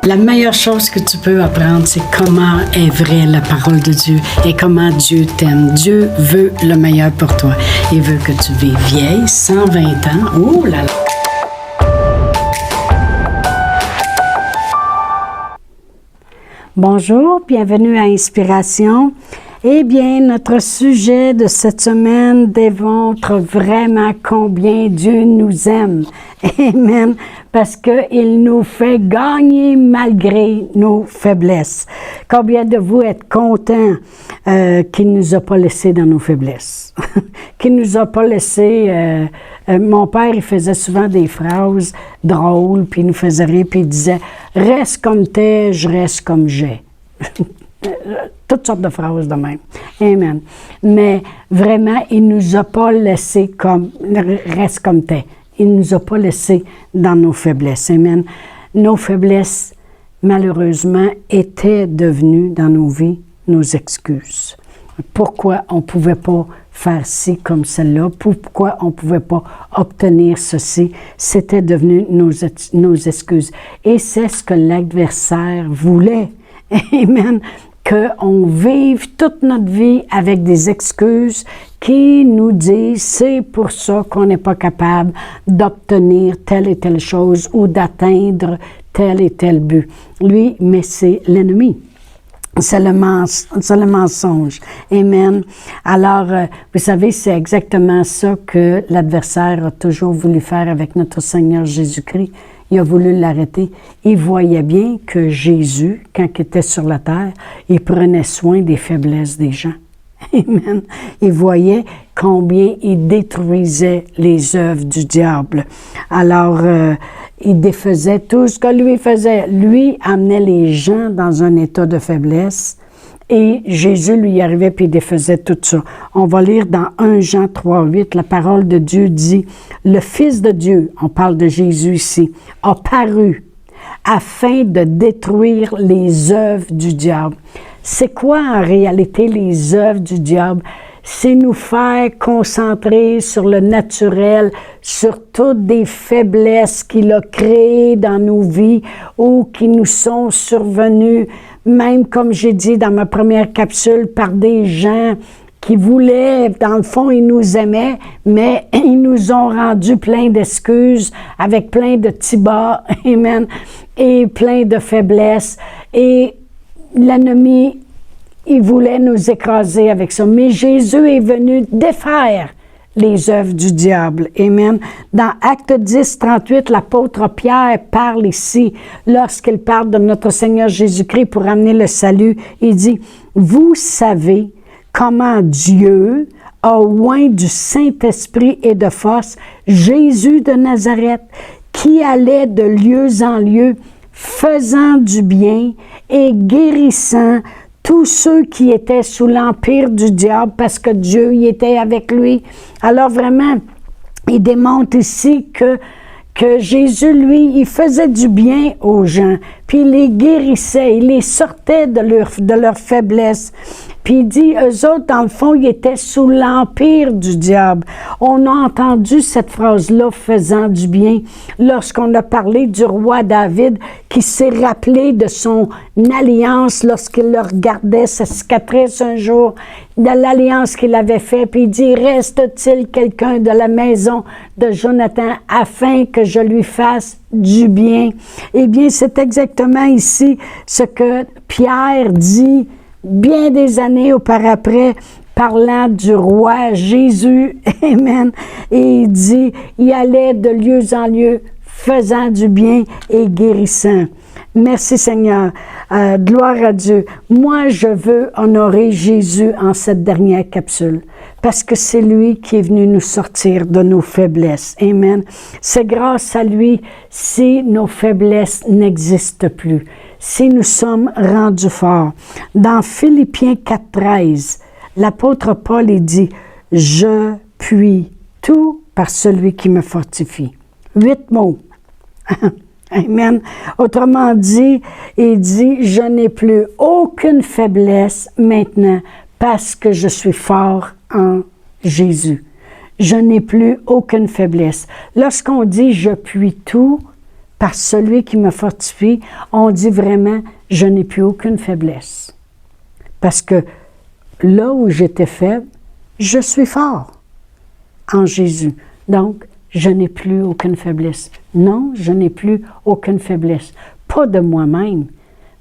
La meilleure chose que tu peux apprendre, c'est comment est vraie la parole de Dieu et comment Dieu t'aime. Dieu veut le meilleur pour toi. Il veut que tu vives vieille, 120 ans. Oh là là! Bonjour, bienvenue à Inspiration. Eh bien, notre sujet de cette semaine démontre vraiment combien Dieu nous aime. Amen. Parce qu'il nous fait gagner malgré nos faiblesses. Combien de vous êtes contents qu'il ne nous a pas laissés dans nos faiblesses? Qu'il ne nous a pas laissés... mon père, il faisait souvent des phrases drôles, puis il nous faisait rire, puis il disait « Reste comme t'es, je reste comme j'ai. » Toutes sortes de phrases de même. Amen. Mais vraiment, il ne nous a pas laissés comme « Reste comme t'es. » Il ne nous a pas laissés dans nos faiblesses. Amen. Nos faiblesses, malheureusement, étaient devenues dans nos vies nos excuses. Pourquoi on ne pouvait pas faire ci comme celle-là? Pourquoi on ne pouvait pas obtenir ceci? C'était devenu nos excuses. Et c'est ce que l'adversaire voulait. Amen. Qu'on vive toute notre vie avec des excuses qui nous disent c'est pour ça qu'on n'est pas capable d'obtenir telle et telle chose ou d'atteindre tel et tel but. Lui, mais c'est l'ennemi. C'est le mensonge. Amen. Alors, vous savez, c'est exactement ça que l'adversaire a toujours voulu faire avec notre Seigneur Jésus-Christ. Il a voulu l'arrêter. Il voyait bien que Jésus, quand il était sur la terre, il prenait soin des faiblesses des gens. Amen. Il voyait combien il détruisait les œuvres du diable. Alors, il défaisait tout ce que lui faisait. Lui amenait les gens dans un état de faiblesse et Jésus lui arrivait puis il défaisait tout ça. On va lire dans 1 Jean 3:8, la parole de Dieu dit « Le Fils de Dieu, on parle de Jésus ici, a paru afin de détruire les œuvres du diable. » C'est quoi en réalité les œuvres du diable? C'est nous faire concentrer sur le naturel, sur toutes des faiblesses qu'il a créées dans nos vies ou qui nous sont survenues, même comme j'ai dit dans ma première capsule, par des gens qui voulaient, dans le fond, ils nous aimaient, mais ils nous ont rendu plein d'excuses, avec plein de tibas, amen, et plein de faiblesses. Et l'ennemi, il voulait nous écraser avec ça. Mais Jésus est venu défaire les œuvres du diable. Amen. Dans Actes 10, 38, l'apôtre Pierre parle ici, lorsqu'il parle de notre Seigneur Jésus-Christ pour amener le salut, il dit, « Vous savez comment Dieu a oint du Saint-Esprit et de force Jésus de Nazareth, qui allait de lieu en lieu, faisant du bien et guérissant tous ceux qui étaient sous l'empire du diable parce que Dieu y était avec lui. » Alors vraiment, il démontre ici que Jésus, lui, il faisait du bien aux gens, puis il les guérissait, il les sortait de leur faiblesse. Puis il dit, eux autres, dans le fond, ils étaient sous l'empire du diable. On a entendu cette phrase-là, faisant du bien, lorsqu'on a parlé du roi David, qui s'est rappelé de son alliance lorsqu'il le regardait, sa cicatrice un jour, de l'alliance qu'il avait faite. Puis il dit, reste-t-il quelqu'un de la maison de Jonathan afin que je lui fasse du bien? Eh bien, c'est exactement ici ce que Pierre dit bien des années auparavant, parlant du roi Jésus, amen, et il dit, il allait de lieu en lieu, faisant du bien et guérissant. Merci Seigneur, gloire à Dieu. Moi, je veux honorer Jésus en cette dernière capsule, parce que c'est lui qui est venu nous sortir de nos faiblesses, amen. C'est grâce à lui si nos faiblesses n'existent plus, si nous sommes rendus forts. Dans Philippiens 4:13, l'apôtre Paul il dit « Je puis tout par celui qui me fortifie ». 8 mots. Amen. Autrement dit, il dit « Je n'ai plus aucune faiblesse maintenant parce que je suis fort en Jésus. » Je n'ai plus aucune faiblesse. Lorsqu'on dit « Je puis tout », par celui qui me fortifie, on dit vraiment, je n'ai plus aucune faiblesse. Parce que là où j'étais faible, je suis fort en Jésus. Donc, je n'ai plus aucune faiblesse. Non, je n'ai plus aucune faiblesse. Pas de moi-même,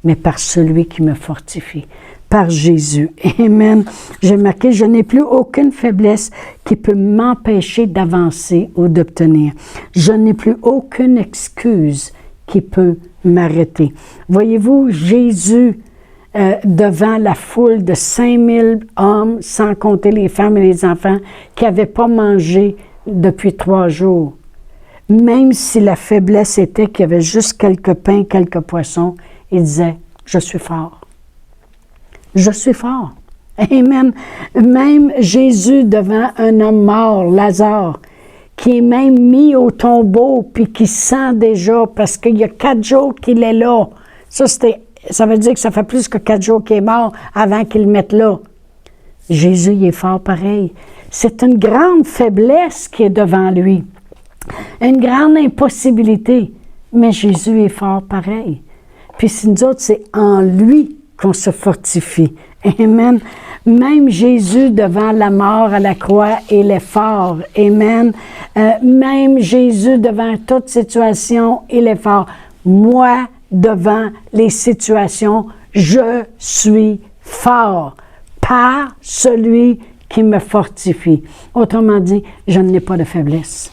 mais par celui qui me fortifie, par Jésus. Amen. J'ai marqué, je n'ai plus aucune faiblesse qui peut m'empêcher d'avancer ou d'obtenir. Je n'ai plus aucune excuse qui peut m'arrêter. Voyez-vous, Jésus, devant la foule de 5000 hommes, sans compter les femmes et les enfants, qui n'avaient pas mangé depuis 3 jours. Même si la faiblesse était qu'il y avait juste quelques pains, quelques poissons, il disait, je suis fort. Je suis fort. Amen. Même Jésus devant un homme mort, Lazare, qui est même mis au tombeau, puis qui sent déjà, parce qu'il y a 4 jours qu'il est là. Ça veut dire que ça fait plus que 4 jours qu'il est mort avant qu'il le mette là. Jésus, il est fort pareil. C'est une grande faiblesse qui est devant lui. Une grande impossibilité. Mais Jésus est fort pareil. Puis si nous autres, c'est en lui qu'on se fortifie. Amen. Même Jésus devant la mort à la croix, il est fort. Amen. Même Jésus devant toute situation, il est fort. Moi, devant les situations, je suis fort par celui qui me fortifie. Autrement dit, je n'ai pas de faiblesse.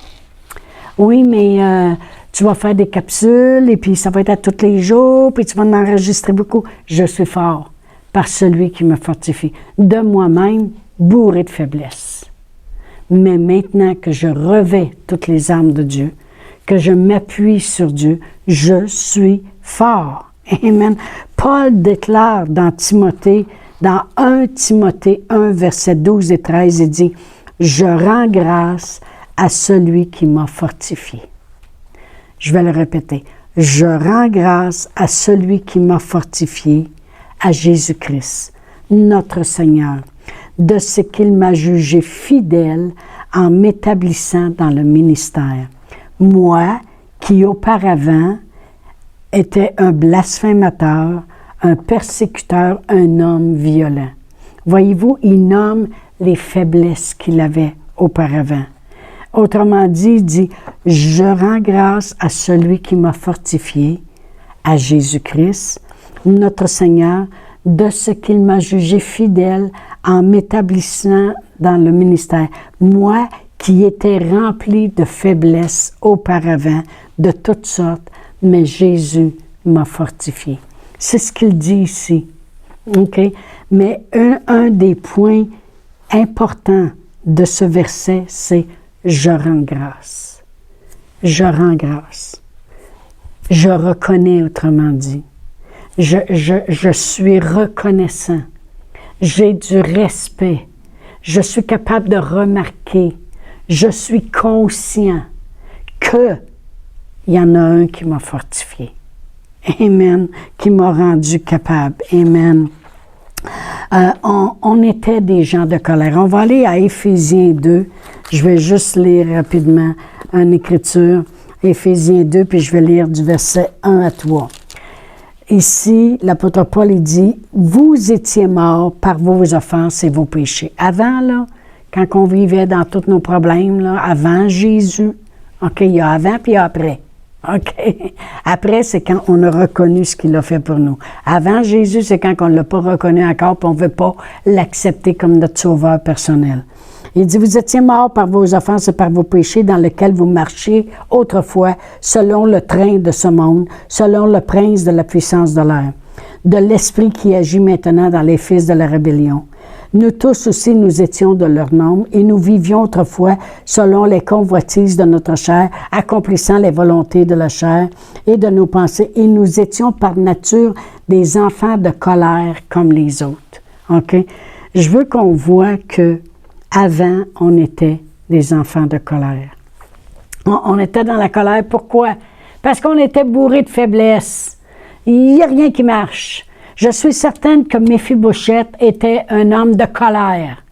Oui, mais tu vas faire des capsules et puis ça va être à tous les jours, puis tu vas en enregistrer beaucoup. Je suis fort par celui qui me fortifie. De moi-même, bourré de faiblesse. Mais maintenant que je revais toutes les armes de Dieu, que je m'appuie sur Dieu, je suis fort. Amen. Paul déclare dans Timothée, dans 1 Timothée 1, versets 12 et 13, il dit, « Je rends grâce à celui qui m'a fortifié. » Je vais le répéter. « Je rends grâce à celui qui m'a fortifié, à Jésus-Christ, notre Seigneur, de ce qu'il m'a jugé fidèle en m'établissant dans le ministère. Moi, qui auparavant était un blasphémateur, un persécuteur, un homme violent. » Voyez-vous, il nomme les faiblesses qu'il avait auparavant. Autrement dit, il dit, « Je rends grâce à celui qui m'a fortifié, à Jésus-Christ, notre Seigneur, de ce qu'il m'a jugé fidèle en m'établissant dans le ministère. Moi qui étais rempli de faiblesses auparavant, de toutes sortes, mais Jésus m'a fortifié. » C'est ce qu'il dit ici. OK? Mais un des points importants de ce verset, c'est « Je rends grâce ». Je rends grâce. Je reconnais, autrement dit. Je suis reconnaissant. J'ai du respect. Je suis capable de remarquer. Je suis conscient qu'il y en a un qui m'a fortifié. Amen. Qui m'a rendu capable. Amen. On était des gens de colère. On va aller à Éphésiens 2. Je vais juste lire rapidement une écriture. Éphésiens 2, puis je vais lire du verset 1 à 3. Ici, l'apôtre Paul, il dit, « Vous étiez morts par vos offenses et vos péchés. » Avant, là, quand on vivait dans tous nos problèmes, là, avant Jésus, OK, il y a avant puis il y a après. OK? Après, c'est quand on a reconnu ce qu'il a fait pour nous. Avant Jésus, c'est quand on ne l'a pas reconnu encore puis on ne veut pas l'accepter comme notre sauveur personnel. Il dit, « Vous étiez morts par vos offenses et par vos péchés dans lesquels vous marchiez autrefois selon le train de ce monde, selon le prince de la puissance de l'air, de l'esprit qui agit maintenant dans les fils de la rébellion. Nous tous aussi, nous étions de leur nombre et nous vivions autrefois selon les convoitises de notre chair, accomplissant les volontés de la chair et de nos pensées. Et nous étions par nature des enfants de colère comme les autres. » OK? Je veux qu'on voit que avant, on était des enfants de colère. On était dans la colère. Pourquoi? Parce qu'on était bourrés de faiblesse. Il n'y a rien qui marche. Je suis certaine que Méphibosheth était un homme de colère.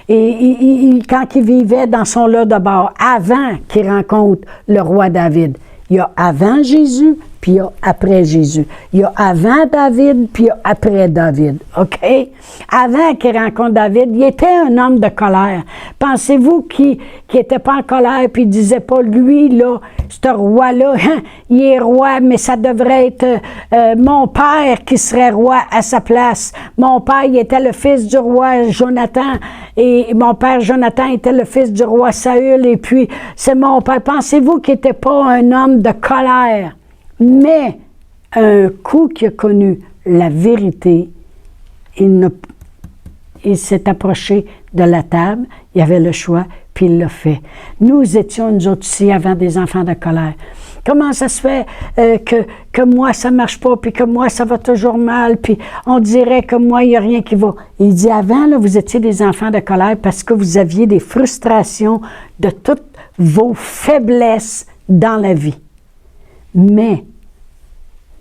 Et quand il vivait dans son lot de bord, avant qu'il rencontre le roi David, Il y a avant Jésus, puis il y a après Jésus. Il y a avant David, puis il y a après David. OK? Avant qu'il rencontre David, il était un homme de colère. Pensez-vous qu'il n'était pas en colère, puis il ne disait pas, lui, là, ce roi-là, il est roi, mais ça devrait être mon père qui serait roi à sa place. Mon père, il était le fils du roi Jonathan, et mon père Jonathan était le fils du roi Saül, et puis c'est mon père. Pensez-vous qu'il n'était pas un homme de colère? Mais un coup qu'il a connu la vérité, il s'est approché de la table, il avait le choix, puis il l'a fait. Nous étions, nous autres aussi, avant des enfants de colère. Comment ça se fait que moi, ça ne marche pas, puis que moi, ça va toujours mal, puis on dirait que moi, il n'y a rien qui va. Il dit, avant, là, vous étiez des enfants de colère parce que vous aviez des frustrations de toutes vos faiblesses dans la vie. Mais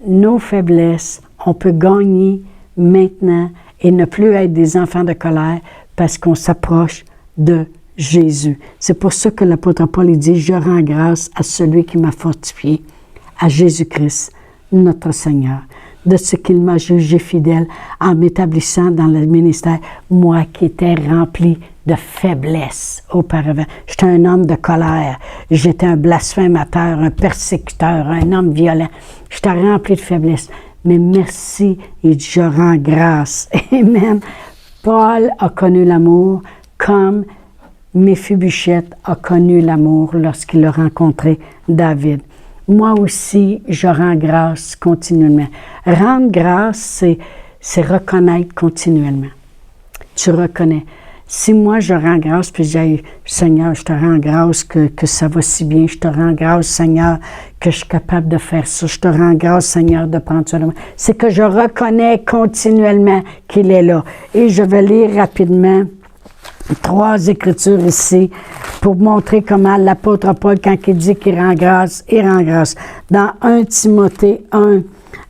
nos faiblesses, on peut gagner maintenant et ne plus être des enfants de colère parce qu'on s'approche de Jésus. C'est pour ça que l'apôtre Paul dit, je rends grâce à celui qui m'a fortifié, à Jésus-Christ, notre Seigneur, de ce qu'il m'a jugé fidèle en m'établissant dans le ministère, moi qui étais rempli de faiblesse auparavant. J'étais un homme de colère, j'étais un blasphémateur, un persécuteur, un homme violent. J'étais rempli de faiblesse. Mais merci, et je rends grâce. Amen. Paul a connu l'amour comme Méphibosheth a connu l'amour lorsqu'il a rencontré David. Moi aussi, je rends grâce continuellement. Rendre grâce, c'est reconnaître continuellement. Tu reconnais. Si moi, je rends grâce, puis je dis, Seigneur, je te rends grâce que ça va si bien. Je te rends grâce, Seigneur, que je suis capable de faire ça. Je te rends grâce, Seigneur, de prendre ça de moi. C'est que je reconnais continuellement qu'il est là. Et je vais lire rapidement 3 écritures ici pour montrer comment l'apôtre Paul, quand il dit qu'il rend grâce, il rend grâce. Dans 1 Timothée 1,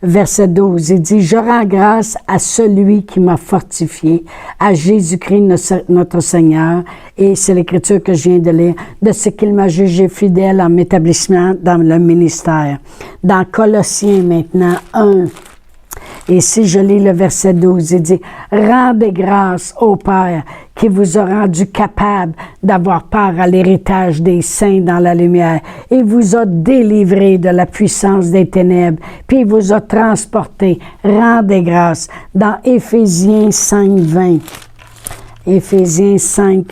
verset 12, il dit, « Je rends grâce à celui qui m'a fortifié, à Jésus-Christ notre Seigneur, et c'est l'écriture que je viens de lire, de ce qu'il m'a jugé fidèle en m'établissement dans le ministère. » Dans Colossiens maintenant 1, et si je lis le verset 12, il dit, « Rendez grâce au Père qui vous a rendu capable d'avoir part à l'héritage des saints dans la lumière et vous a délivré de la puissance des ténèbres, puis vous a transporté. Rendez grâce. » Dans Éphésiens 5, 20. Éphésiens 5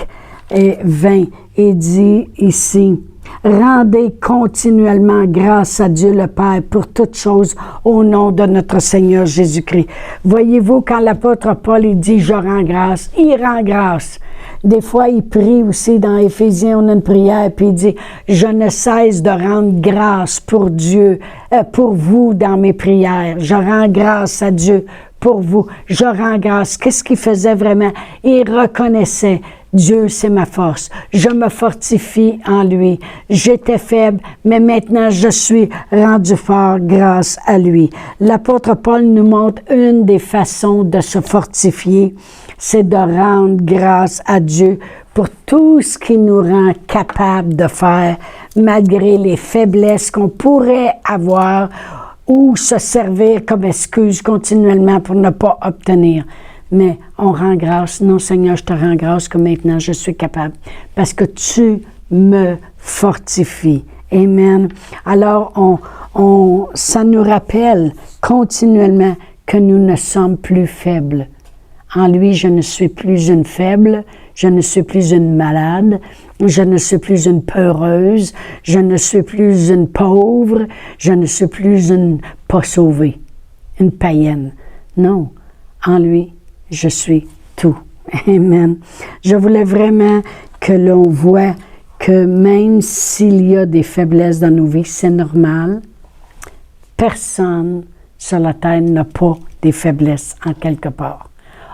et 20, il dit ici, « Rendez continuellement grâce à Dieu le Père pour toutes choses au nom de notre Seigneur Jésus-Christ. » Voyez-vous, quand l'apôtre Paul il dit « Je rends grâce », il rend grâce. Des fois, il prie aussi dans Éphésiens, on a une prière, puis il dit « Je ne cesse de rendre grâce pour Dieu, pour vous dans mes prières. Je rends grâce à Dieu pour vous. Je rends grâce. » Qu'est-ce qu'il faisait vraiment? Il reconnaissait. Dieu, c'est ma force. Je me fortifie en lui. J'étais faible, mais maintenant je suis rendu fort grâce à lui. L'apôtre Paul nous montre une des façons de se fortifier, c'est de rendre grâce à Dieu pour tout ce qui nous rend capable de faire, malgré les faiblesses qu'on pourrait avoir ou se servir comme excuse continuellement pour ne pas obtenir. Mais on rend grâce. Non, Seigneur, je te rends grâce que maintenant je suis capable parce que tu me fortifies. Amen. Alors, ça nous rappelle continuellement que nous ne sommes plus faibles. En lui, je ne suis plus une faible, je ne suis plus une malade, je ne suis plus une peureuse, je ne suis plus une pauvre, je ne suis plus une pas sauvée, une païenne. Non, en lui, je suis tout. Amen. Je voulais vraiment que l'on voit que même s'il y a des faiblesses dans nos vies, c'est normal. Personne sur la terre n'a pas des faiblesses en quelque part.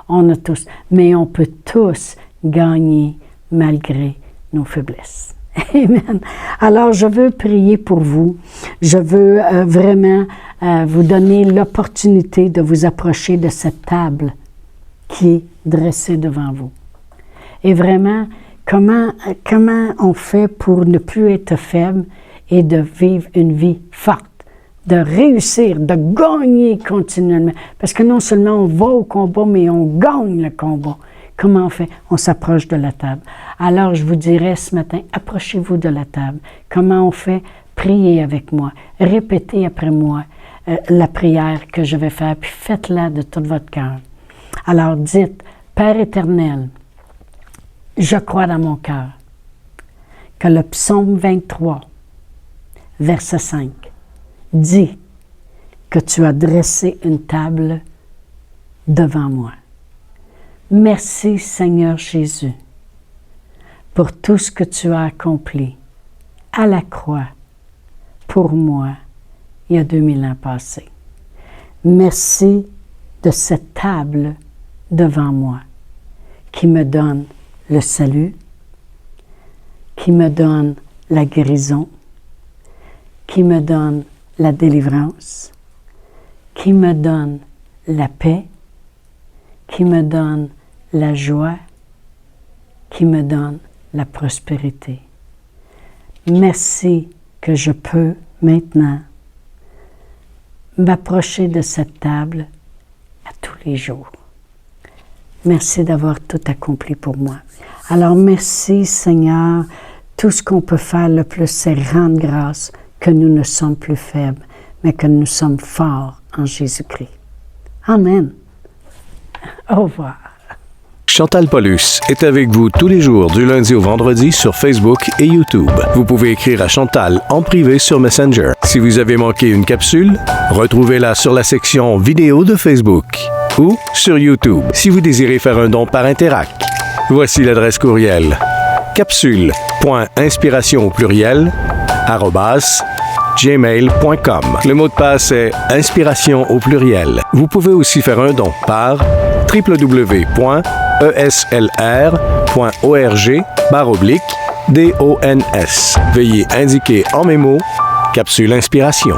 On a tous, mais on peut tous gagner malgré nos faiblesses. Amen. Alors, je veux prier pour vous. Je veux vraiment vous donner l'opportunité de vous approcher de cette table qui est dressée devant vous. Et vraiment, comment on fait pour ne plus être faible et de vivre une vie forte, de réussir, de gagner continuellement. Parce que non seulement on va au combat, mais on gagne le combat. Comment on fait? On s'approche de la table. Alors, je vous dirais ce matin, approchez-vous de la table. Comment on fait? Priez avec moi. Répétez après moi la prière que je vais faire, puis faites-la de tout votre cœur. Alors, dites, Père éternel, je crois dans mon cœur que le psaume 23, verset 5, dit que tu as dressé une table devant moi. Merci Seigneur Jésus pour tout ce que tu as accompli à la croix pour moi il y a 2000 ans passés. Merci de cette table devant moi qui me donne le salut, qui me donne la guérison, qui me donne la délivrance, qui me donne la paix, qui me donne la joie, qui me donne la prospérité. Merci que je peux maintenant m'approcher de cette table à tous les jours. Merci d'avoir tout accompli pour moi. Alors merci Seigneur, tout ce qu'on peut faire le plus, c'est rendre grâce que nous ne sommes plus faibles, mais que nous sommes forts en Jésus-Christ. Amen. Au revoir. Chantal Paulus est avec vous tous les jours du lundi au vendredi sur Facebook et YouTube. Vous pouvez écrire à Chantal en privé sur Messenger. Si vous avez manqué une capsule, retrouvez-la sur la section vidéo de Facebook ou sur YouTube si vous désirez faire un don par Interac. Voici l'adresse courriel capsule.inspiration au pluriel @gmail.com. Le mot de passe est inspiration au pluriel. Vous pouvez aussi faire un don par www.eslr.org/dons. Veuillez indiquer en mémo Capsule Inspiration.